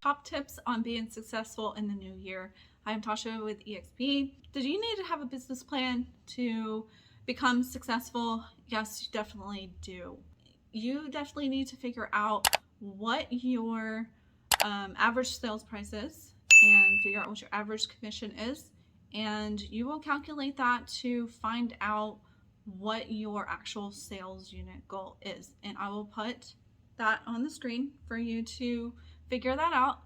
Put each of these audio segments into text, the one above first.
Top tips on being successful in the new year. I'm Tasha with EXP. Did you need to have a business plan to become successful? Yes, you definitely do. You definitely need to figure out what your average sales price is and figure out what your average commission is. And you will calculate that to find out what your actual sales unit goal is. And I will put that on the screen for you to figure that out,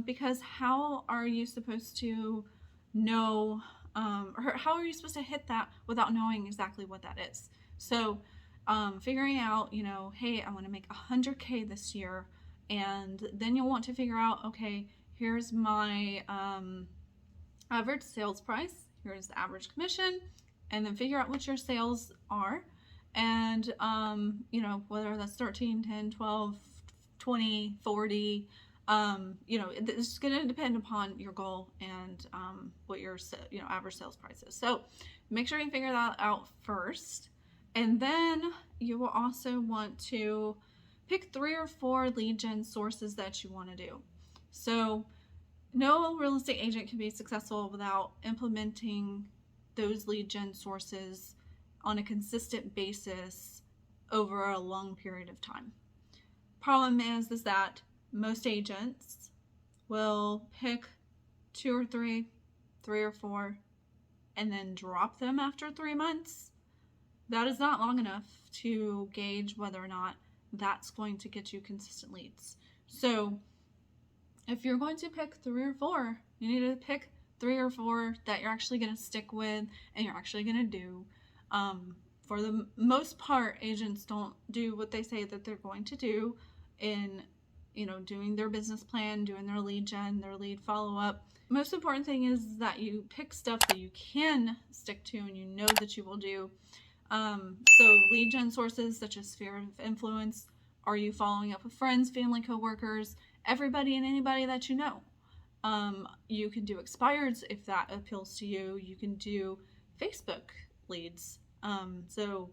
because how are you supposed to know, or how are you supposed to hit that without knowing exactly what that is? So figuring out, hey, I want to make 100K this year, and then you'll want to figure out, okay, here's my average sales price, here's the average commission, and then figure out what your sales are, and whether that's 13, 10, 12, 20, 40. It's going to depend upon your goal and what your average sales price is. So make sure you figure that out first, and then you will also want to pick 3 or 4 lead gen sources that you want to do. So no real estate agent can be successful without implementing those lead gen sources on a consistent basis over a long period of time. Problem is that most agents will pick 2 or 3 or 4, and then drop them after 3 months. That is not long enough to gauge whether or not that's going to get you consistent leads. So if you're going to pick 3 or 4, you need to pick 3 or 4 that you're actually going to stick with and you're actually going to do. For the most part, agents don't do what they say that they're going to do in, doing their business plan, doing their lead gen, their lead follow-up. Most important thing is that you pick stuff that you can stick to and you know that you will do. So lead gen sources such as sphere of influence. Are you following up with friends, family, coworkers, everybody and anybody that you know? You can do expireds if that appeals to you. You can do Facebook leads. So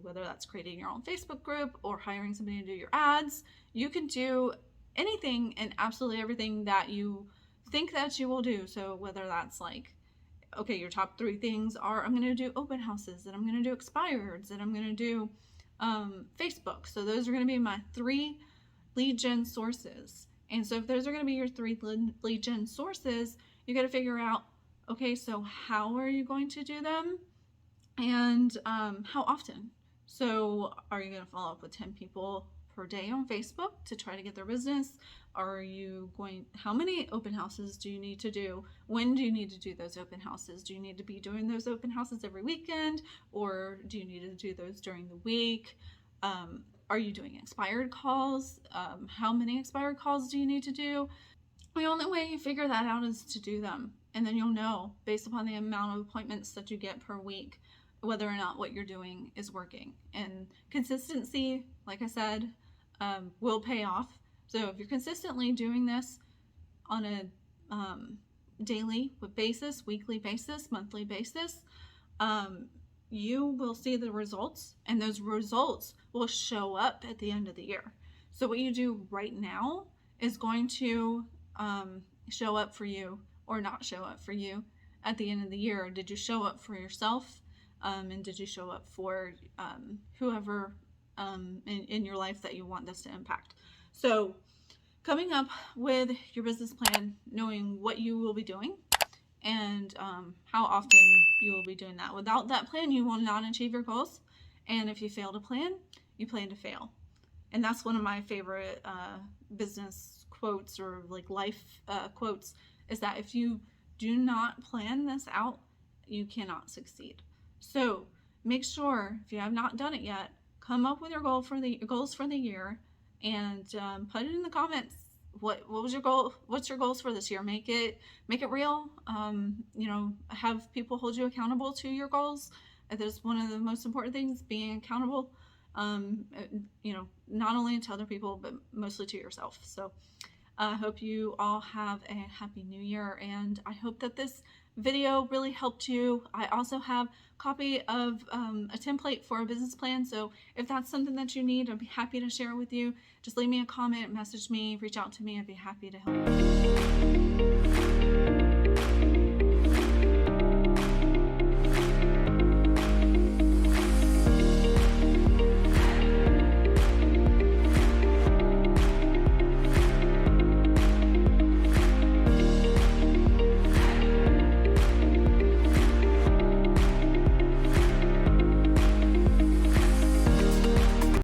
whether that's creating your own Facebook group or hiring somebody to do your ads, you can do anything and absolutely everything that you think that you will do. So whether that's like, okay, your top 3 things are, I'm going to do open houses, and I'm going to do expireds, and I'm going to do Facebook. So those are going to be my 3 lead gen sources. And so if those are going to be your 3 lead gen sources, you got to figure out, okay, so how are you going to do them, and how often? So are you going to follow up with 10 people per day on Facebook to try to get their business? How many open houses do you need to do? When do you need to do those open houses? Do you need to be doing those open houses every weekend, or do you need to do those during the week? Are you doing expired calls? How many expired calls do you need to do? The only way you figure that out is to do them. And then you'll know, based upon the amount of appointments that you get per week, whether or not what you're doing is working. And consistency, like I said, will pay off. So if you're consistently doing this on a daily basis, weekly basis, monthly basis, you will see the results, and those results will show up at the end of the year. So what you do right now is going to show up for you or not show up for you at the end of the year. Did you show up for yourself? And did you show up for whoever in your life that you want this to impact? So coming up with your business plan, knowing what you will be doing and how often you will be doing that. Without that plan, you will not achieve your goals. And if you fail to plan, you plan to fail. And that's one of my favorite business quotes, or like life quotes, is that if you do not plan this out, you cannot succeed. So make sure, if you have not done it yet, come up with your goals for the year, and put it in the comments. What was your goal? What's your goals for this year? Make it real. Have people hold you accountable to your goals. That's one of the most important things, being accountable. Not only to other people, but mostly to yourself. So I hope you all have a happy new year, and I hope that this video really helped you, I also have a copy of a template for a business plan. So if that's something that you need, I'd be happy to share it with you. Just leave me a comment, message me, reach out to me. I'd be happy to help.